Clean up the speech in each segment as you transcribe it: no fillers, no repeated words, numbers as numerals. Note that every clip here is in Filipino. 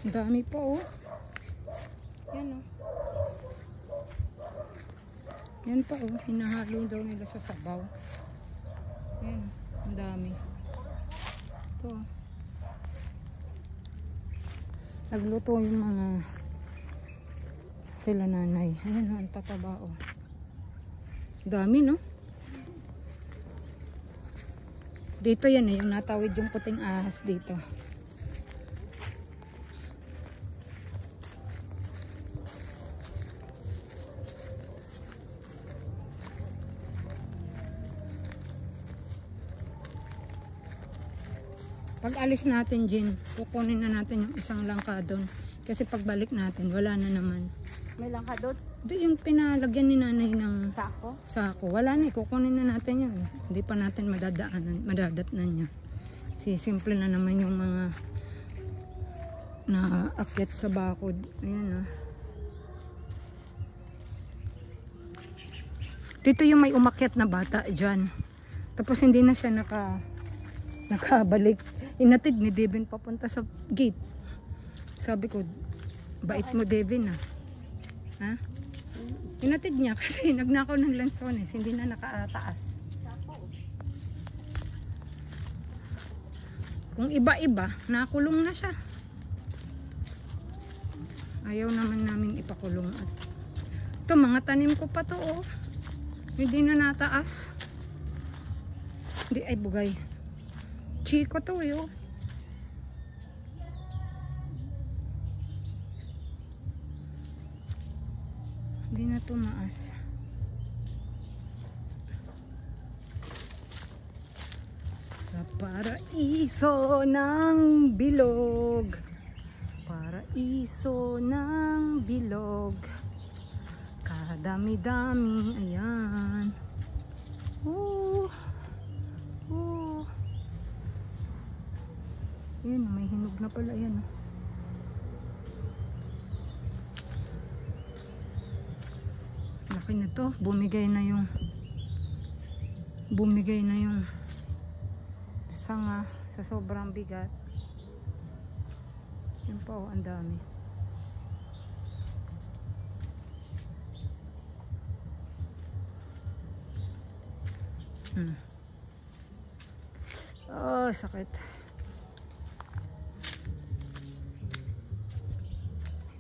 Ang dami pa oh. Yan oh. Yan pa oh. Hinahalo daw nila sa sabaw. Yan. Ang dami. Ito oh. Nagluto yung mga sila nanay. Ayan oh. Ang tataba oh. Dami no. Dito yan eh. Yung natawid yung puting ahas dito. Pag alis natin, Jin, kukunin na natin yung isang langka doon. Kasi pagbalik natin, wala na naman. May langka doon? Di yung pinalagyan ni nanay ng Sako? Sako. Wala na, kukunin na natin yan. Hindi pa natin madadatnan yan. Simple na naman yung mga naakyat sa bakod. Ayan ah. Dito yung may umakyat na bata dyan. Tapos hindi na siya nakabalik. Inatid ni Devin papunta sa gate. Sabi ko, bait mo Devin ah. Ha? Inatid niya kasi nagnakaw ng lansones. Hindi na nakataas. Kung iba-iba, nakulong na siya. Ayaw naman namin ipakulong. At ito, mga tanim ko pa to oh. Hindi na nataas. Hindi, ay bugay. Chiko to eh oh. Hindi na tumaas. Sa paraiso ng bilog. Paraiso ng bilog. Kadami-dami. Ayan. Ayan, may hinog na pala. Ayan. Laki na to. Bumigay na yung sanga sa sobrang bigat. Yan pa oh, ang dami. Oh, sakit.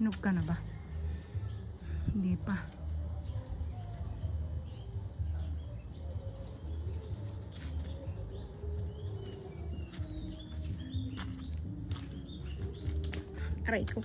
Hinog ka na ba? Hindi pa. Aray ko.